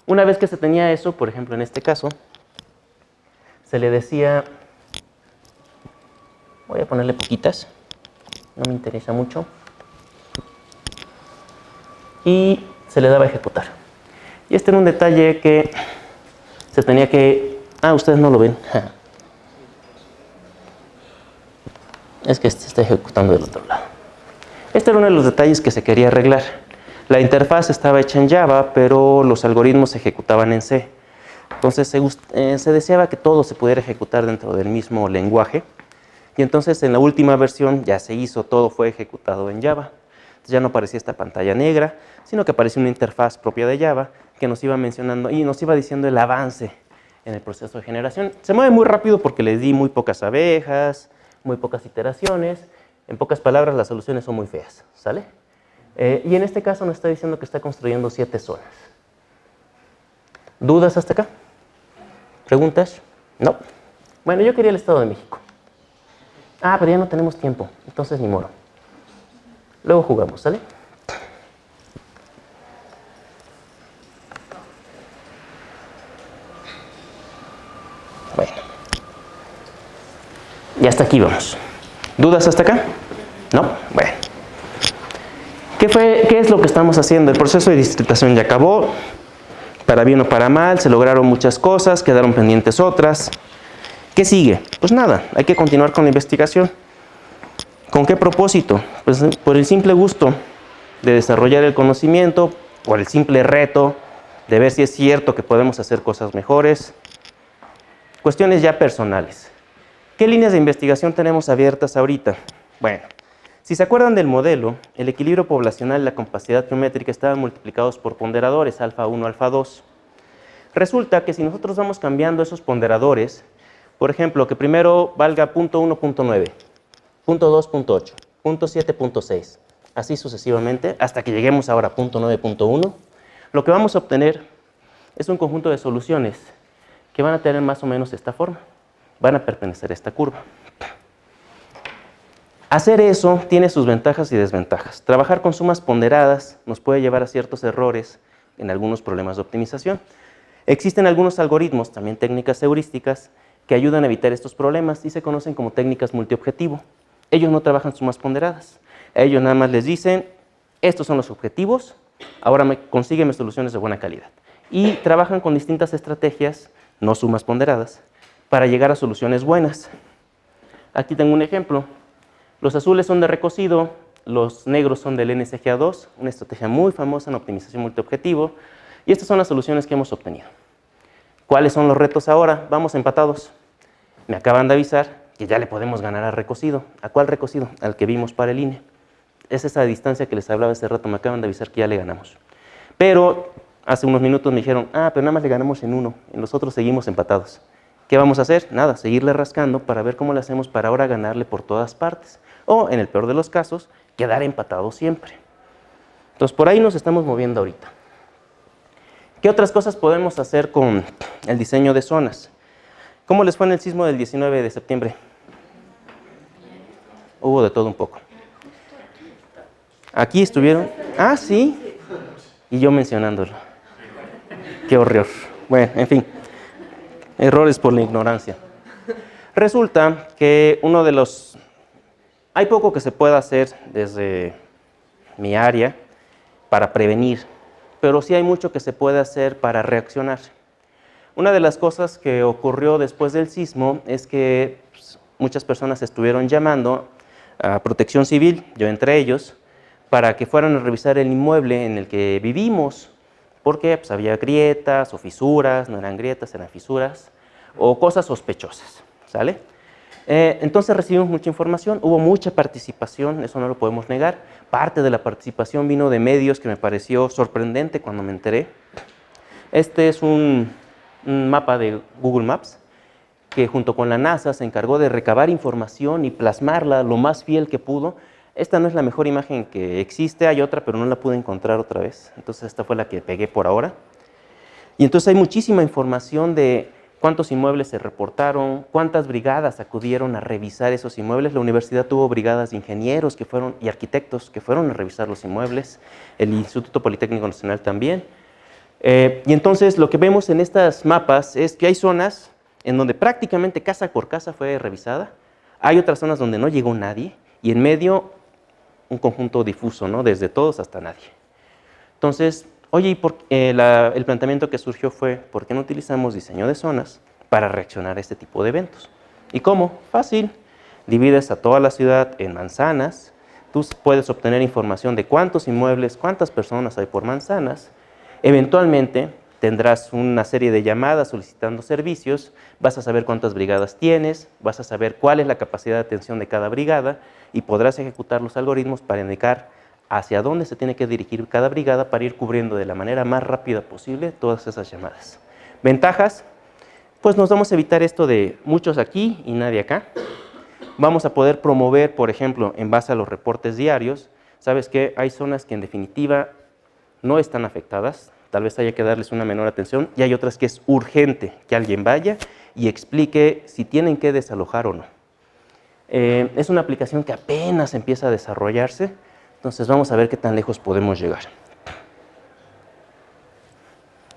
Una vez que se tenía eso, por ejemplo en este caso, se le decía, voy a ponerle poquitas, no me interesa mucho, y se le daba a ejecutar. Y este era un detalle que se tenía que... ustedes no lo ven. Es que se está ejecutando del otro lado. Este era uno de los detalles que se quería arreglar. La interfaz estaba hecha en Java, pero los algoritmos se ejecutaban en C. Entonces se deseaba que todo se pudiera ejecutar dentro del mismo lenguaje. Y entonces en la última versión ya se hizo, todo fue ejecutado en Java. Entonces ya no aparecía esta pantalla negra, sino que aparecía una interfaz propia de Java que nos iba mencionando y nos iba diciendo el avance en el proceso de generación. Se mueve muy rápido porque le di muy pocas abejas, muy pocas iteraciones. En pocas palabras, las soluciones son muy feas, ¿sale? Y en este caso nos está diciendo que está construyendo 7 zonas. ¿Dudas hasta acá? ¿Preguntas? No. Bueno, yo quería el Estado de México. Ah, pero ya no tenemos tiempo, entonces ni modo. Luego jugamos, ¿sale? Bueno. Y hasta aquí vamos. ¿Dudas hasta acá? ¿No? Bueno. ¿Qué es lo que estamos haciendo? El proceso de distritación ya acabó. Para bien o para mal, se lograron muchas cosas, quedaron pendientes otras. ¿Qué sigue? Pues nada, hay que continuar con la investigación. ¿Con qué propósito? Pues por el simple gusto de desarrollar el conocimiento, por el simple reto de ver si es cierto que podemos hacer cosas mejores. Cuestiones ya personales. ¿Qué líneas de investigación tenemos abiertas ahorita? Bueno, si se acuerdan del modelo, el equilibrio poblacional y la compacidad geométrica estaban multiplicados por ponderadores, alfa 1, alfa 2. Resulta que si nosotros vamos cambiando esos ponderadores, por ejemplo, que primero valga punto 1, punto 9, punto 2, punto 8, punto 7, punto 6, así sucesivamente, hasta que lleguemos ahora a punto 9, punto 1, lo que vamos a obtener es un conjunto de soluciones que van a tener más o menos esta forma, van a pertenecer a esta curva. Hacer eso tiene sus ventajas y desventajas. Trabajar con sumas ponderadas nos puede llevar a ciertos errores en algunos problemas de optimización. Existen algunos algoritmos, también técnicas heurísticas, que ayudan a evitar estos problemas y se conocen como técnicas multiobjetivo. Ellos no trabajan sumas ponderadas. A ellos nada más les dicen, estos son los objetivos, ahora consígueme soluciones de buena calidad. Y trabajan con distintas estrategias, no sumas ponderadas, para llegar a soluciones buenas. Aquí tengo un ejemplo. Los azules son de recocido, los negros son del NSGA2, una estrategia muy famosa en optimización multiobjetivo, y estas son las soluciones que hemos obtenido. ¿Cuáles son los retos ahora? Vamos empatados. Me acaban de avisar que ya le podemos ganar al recocido. ¿A cuál recocido? Al que vimos para el INE. Es esa distancia que les hablaba hace rato, me acaban de avisar que ya le ganamos. Pero hace unos minutos me dijeron, pero nada más le ganamos en uno, en los otros seguimos empatados. ¿Qué vamos a hacer? Nada, seguirle rascando para ver cómo le hacemos para ahora ganarle por todas partes. O, en el peor de los casos, quedar empatados siempre. Entonces, por ahí nos estamos moviendo ahorita. ¿Qué otras cosas podemos hacer con el diseño de zonas? ¿Cómo les fue en el sismo del 19 de septiembre? Hubo de todo un poco. Aquí estuvieron. Ah, sí. Y yo mencionándolo. Qué horror. Bueno, en fin. Errores por la ignorancia. Resulta que uno de los... Hay poco que se pueda hacer desde mi área para prevenir, pero sí hay mucho que se puede hacer para reaccionar. Una de las cosas que ocurrió después del sismo es que muchas personas estuvieron llamando a Protección Civil, yo entre ellos, para que fueran a revisar el inmueble en el que vivimos, porque había grietas o fisuras, no eran grietas, eran fisuras, o cosas sospechosas, ¿sale? Entonces recibimos mucha información, hubo mucha participación, eso no lo podemos negar. Parte de la participación vino de medios que me pareció sorprendente cuando me enteré. Este es un mapa de Google Maps que junto con la NASA se encargó de recabar información y plasmarla lo más fiel que pudo. Esta no es la mejor imagen que existe, hay otra, pero no la pude encontrar otra vez. Entonces esta fue la que pegué por ahora. Y entonces hay muchísima información de cuántos inmuebles se reportaron, cuántas brigadas acudieron a revisar esos inmuebles. La universidad tuvo brigadas de ingenieros y arquitectos que fueron a revisar los inmuebles, el Instituto Politécnico Nacional también. Y entonces lo que vemos en estas mapas es que hay zonas en donde prácticamente casa por casa fue revisada, hay otras zonas donde no llegó nadie y en medio un conjunto difuso, ¿no? Desde todos hasta nadie. Entonces, oye, el planteamiento que surgió fue, ¿por qué no utilizamos diseño de zonas para reaccionar a este tipo de eventos? ¿Y cómo? Fácil. Divides a toda la ciudad en manzanas, tú puedes obtener información de cuántos inmuebles, cuántas personas hay por manzanas, eventualmente tendrás una serie de llamadas solicitando servicios, vas a saber cuántas brigadas tienes, vas a saber cuál es la capacidad de atención de cada brigada y podrás ejecutar los algoritmos para indicar hacia dónde se tiene que dirigir cada brigada para ir cubriendo de la manera más rápida posible todas esas llamadas. Ventajas, pues nos vamos a evitar esto de muchos aquí y nadie acá. Vamos a poder promover, por ejemplo, en base a los reportes diarios, sabes que hay zonas que en definitiva no están afectadas, tal vez haya que darles una menor atención, y hay otras que es urgente que alguien vaya y explique si tienen que desalojar o no. Es una aplicación que apenas empieza a desarrollarse, entonces vamos a ver qué tan lejos podemos llegar.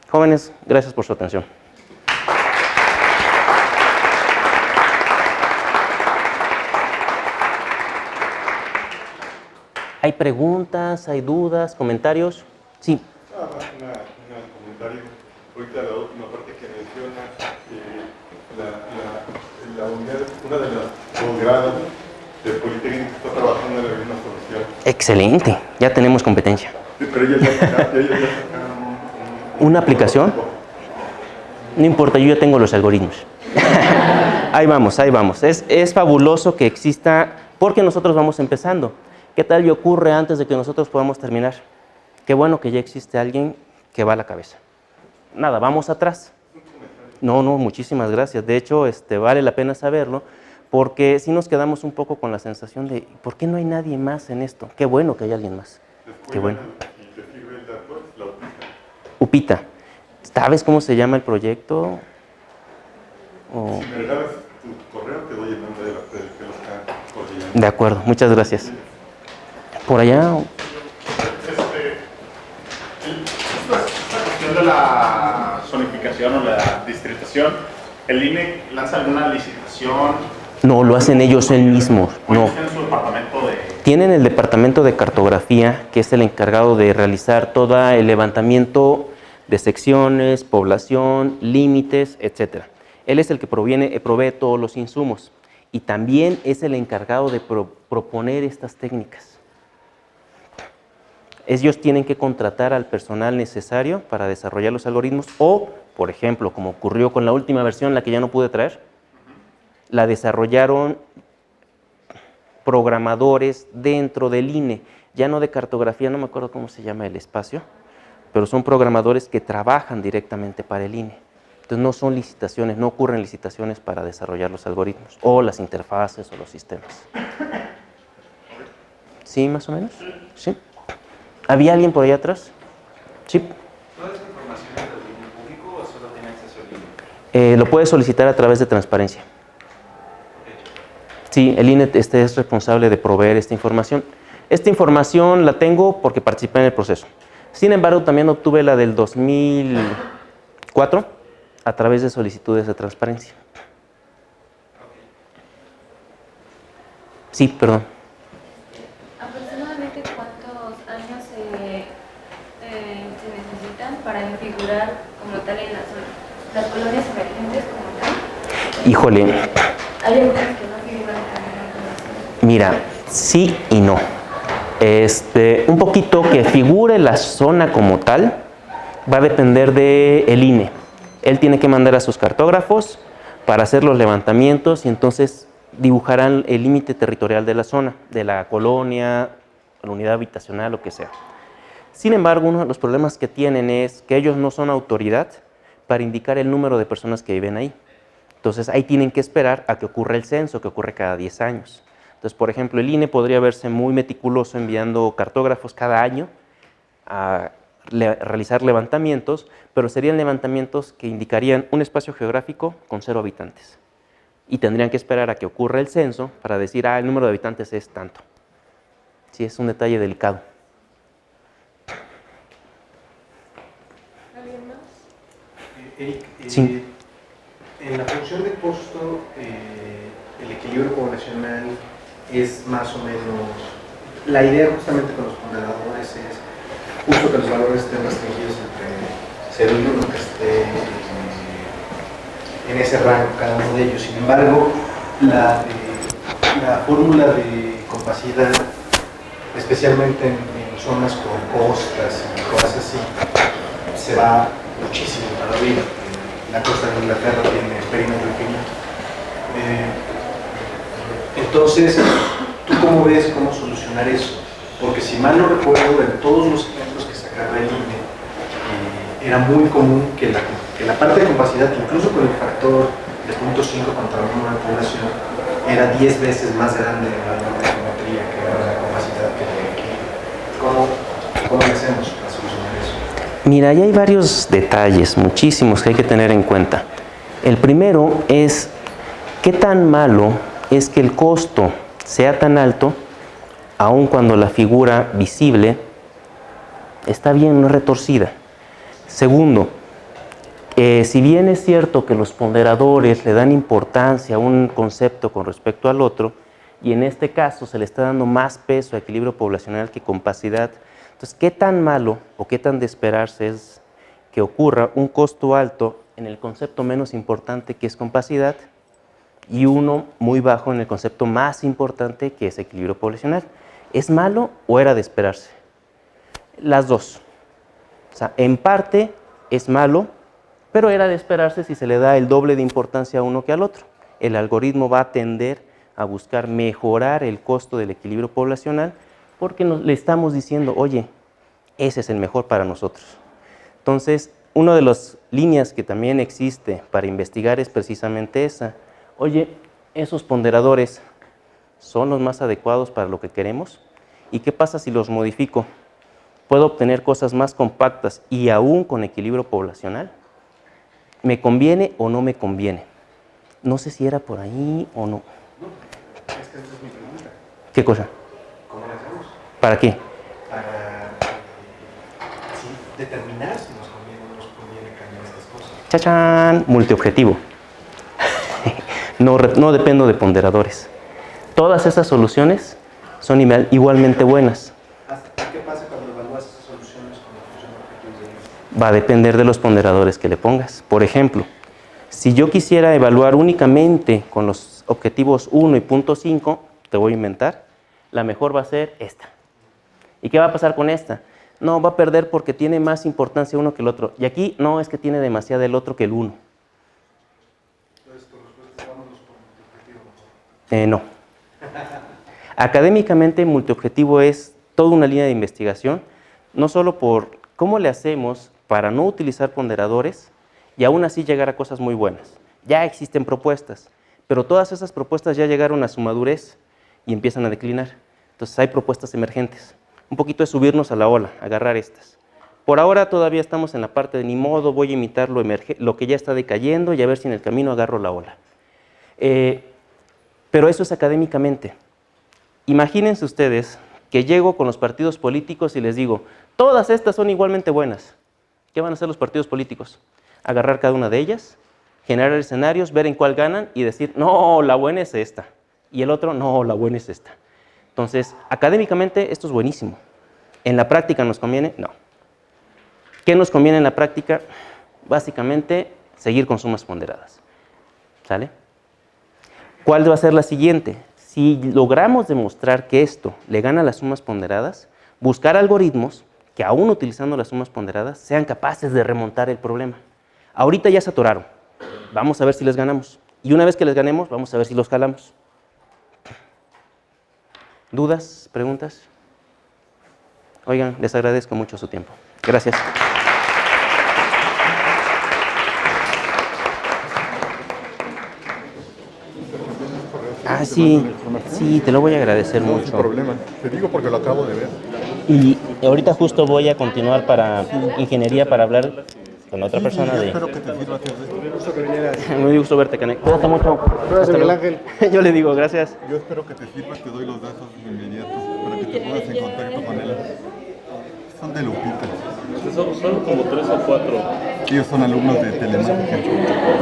Jóvenes, gracias por su atención. ¿Hay preguntas, hay dudas, comentarios? Sí. Un comentario. Ahorita la última parte que menciona, la unidad, una de las posgrados de Politécnico está trabajando en la misma solución. Excelente, ya tenemos competencia. Sí, pero ellos ya sacaron ¿Una aplicación? No importa, yo ya tengo los algoritmos. Ahí vamos, ahí vamos. Es fabuloso que exista, porque nosotros vamos empezando. ¿Qué tal y ocurre antes de que nosotros podamos terminar? Qué bueno que ya existe alguien que va a la cabeza. Nada, vamos atrás. No, muchísimas gracias. De hecho, vale la pena saberlo, porque si nos quedamos un poco con la sensación de ¿por qué no hay nadie más en esto? Qué bueno que hay alguien más. Qué bueno. ¿Y te sirve el dato? La UPITA. ¿Sabes cómo se llama el proyecto? Si me regalas tu correo, te doy el nombre de que lo está coordinando. De acuerdo, muchas gracias. Por allá. Esta cuestión de la zonificación o la distritación, ¿el INE lanza alguna licitación? No, lo hacen ellos mismos. No. ¿Tienen su departamento de...? Tienen el departamento de cartografía, que es el encargado de realizar todo el levantamiento de secciones, población, límites, etc. Él es el que provee todos los insumos y también es el encargado de proponer estas técnicas. Ellos tienen que contratar al personal necesario para desarrollar los algoritmos o, por ejemplo, como ocurrió con la última versión, la que ya no pude traer, la desarrollaron programadores dentro del INE, ya no de cartografía, no me acuerdo cómo se llama el espacio, pero son programadores que trabajan directamente para el INE. Entonces no son licitaciones, no ocurren licitaciones para desarrollar los algoritmos o las interfaces o los sistemas. ¿Sí, más o menos? ¿Sí? ¿Había alguien por allá atrás? Sí. ¿Toda esa información es de dominio público o solo tiene acceso al INE? Lo puede solicitar a través de transparencia. Sí, el INE es responsable de proveer esta información. Esta información la tengo porque participé en el proceso. Sin embargo, también obtuve la del 2004 a través de solicitudes de transparencia. Sí, perdón. ¿Aproximadamente cuántos años se necesitan para configurar como tal en las colonias emergentes como tal? Híjole. Hay algunas que no figuran como Mira, sí y no. Un poquito que figure la zona como tal va a depender del INE. Él tiene que mandar a sus cartógrafos para hacer los levantamientos y entonces dibujarán el límite territorial de la zona, de la colonia, la unidad habitacional, lo que sea. Sin embargo, uno de los problemas que tienen es que ellos no son autoridad para indicar el número de personas que viven ahí. Entonces, ahí tienen que esperar a que ocurra el censo, que ocurre cada 10 años. Entonces, por ejemplo, el INE podría verse muy meticuloso enviando cartógrafos cada año a realizar levantamientos, pero serían levantamientos que indicarían un espacio geográfico con 0 habitantes. Y tendrían que esperar a que ocurra el censo para decir, el número de habitantes es tanto. Sí, es un detalle delicado. ¿Alguien más? Eric, Sí. en la función de costo, el equilibrio poblacional es más o menos... La idea justamente con los ponderadores es justo que los valores estén restringidos entre 0 y 1, que esté en ese rango cada uno de ellos. Sin embargo, la fórmula de compacidad, especialmente en zonas con costas y cosas así, se va muchísimo para arriba. La costa de Inglaterra tiene perímetro infinito. Entonces, ¿tú cómo ves cómo solucionar eso? Porque si mal no recuerdo, en todos los ejemplos que sacaba el INE, era muy común que la parte de compacidad, incluso con el factor de 0.5 contra el número de población, era 10 veces más grande en la geometría que la compacidad que hay aquí. ¿Cómo le hacemos para solucionar eso? Mira, ahí hay varios detalles, muchísimos que hay que tener en cuenta. El primero es, ¿qué tan malo es que el costo sea tan alto, aun cuando la figura visible está bien, no es retorcida? Segundo, si bien es cierto que los ponderadores le dan importancia a un concepto con respecto al otro, y en este caso se le está dando más peso a equilibrio poblacional que compacidad, entonces, ¿qué tan malo o qué tan de esperarse es que ocurra un costo alto en el concepto menos importante, que es compacidad, y uno muy bajo en el concepto más importante, que es equilibrio poblacional? ¿Es malo o era de esperarse? Las dos. O sea, en parte es malo, pero era de esperarse si se le da el doble de importancia a uno que al otro. El algoritmo va a tender a buscar mejorar el costo del equilibrio poblacional porque le estamos diciendo, oye, ese es el mejor para nosotros. Entonces, una de las líneas que también existe para investigar es precisamente esa. Oye, ¿esos ponderadores son los más adecuados para lo que queremos? ¿Y qué pasa si los modifico? ¿Puedo obtener cosas más compactas y aún con equilibrio poblacional? ¿Me conviene o no me conviene? No sé si era por ahí o no. Es que esa es mi pregunta. ¿Qué cosa? ¿Cómo lo hacemos? ¿Para qué? Para sí, determinar si nos conviene o no nos conviene cambiar estas cosas. ¡Chachán! Multiobjetivo. No dependo de ponderadores. Todas esas soluciones son igualmente buenas. ¿Qué pasa cuando evalúas esas soluciones con la función de objetivos de Einstein? Va a depender de los ponderadores que le pongas. Por ejemplo, si yo quisiera evaluar únicamente con los objetivos 1 y punto 5, te voy a inventar, la mejor va a ser esta. ¿Y qué va a pasar con esta? No, va a perder porque tiene más importancia uno que el otro. Y aquí no, es que tiene demasiado el otro que el 1. Entonces, tu respuesta es vámonos por multiobjetivo. No. Académicamente, multiobjetivo es toda una línea de investigación, no solo por cómo le hacemos para no utilizar ponderadores y aún así llegar a cosas muy buenas. Ya existen propuestas, pero todas esas propuestas ya llegaron a su madurez y empiezan a declinar. Entonces hay propuestas emergentes. Un poquito de subirnos a la ola, agarrar estas. Por ahora todavía estamos en la parte de ni modo, voy a imitar lo que ya está decayendo y a ver si en el camino agarro la ola. Pero eso es académicamente. Imagínense ustedes que llego con los partidos políticos y les digo, todas estas son igualmente buenas. ¿Qué van a hacer los partidos políticos? Agarrar cada una de ellas, generar escenarios, ver en cuál ganan y decir, no, la buena es esta. Y el otro, no, la buena es esta. Entonces, académicamente esto es buenísimo. ¿En la práctica nos conviene? No. ¿Qué nos conviene en la práctica? Básicamente, seguir con sumas ponderadas. ¿Sale? ¿Cuál va a ser la siguiente? Si logramos demostrar que esto le gana a las sumas ponderadas, buscar algoritmos que aún utilizando las sumas ponderadas sean capaces de remontar el problema. Ahorita ya se atoraron. Vamos a ver si les ganamos. Y una vez que les ganemos, vamos a ver si los jalamos. ¿Dudas? ¿Preguntas? Oigan, les agradezco mucho su tiempo. Gracias. Ah, sí, sí, te lo voy a agradecer No, sin mucho. problema. Te digo porque lo acabo de ver. Y ahorita justo voy a continuar para ingeniería para hablar con otra persona Yo de... espero que te sirva hacer esto. Muy gusto verte, Canek. Cuídate mucho. Gracias, Hasta Miguel luego. Ángel. Yo le digo gracias. Yo espero que te sirva, te doy los datos de inmediato para que te pongas en contacto con él. Son de Lupita. Son como 3 o 4. Ellos son alumnos de telemática.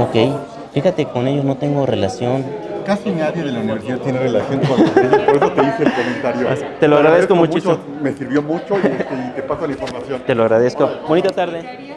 Ok. Fíjate, con ellos no tengo relación. Casi nadie de la universidad tiene relación con ellos, por eso te hice el comentario. Te lo agradezco muchísimo. Me sirvió mucho y te paso la información. Te lo agradezco. Bonita tarde.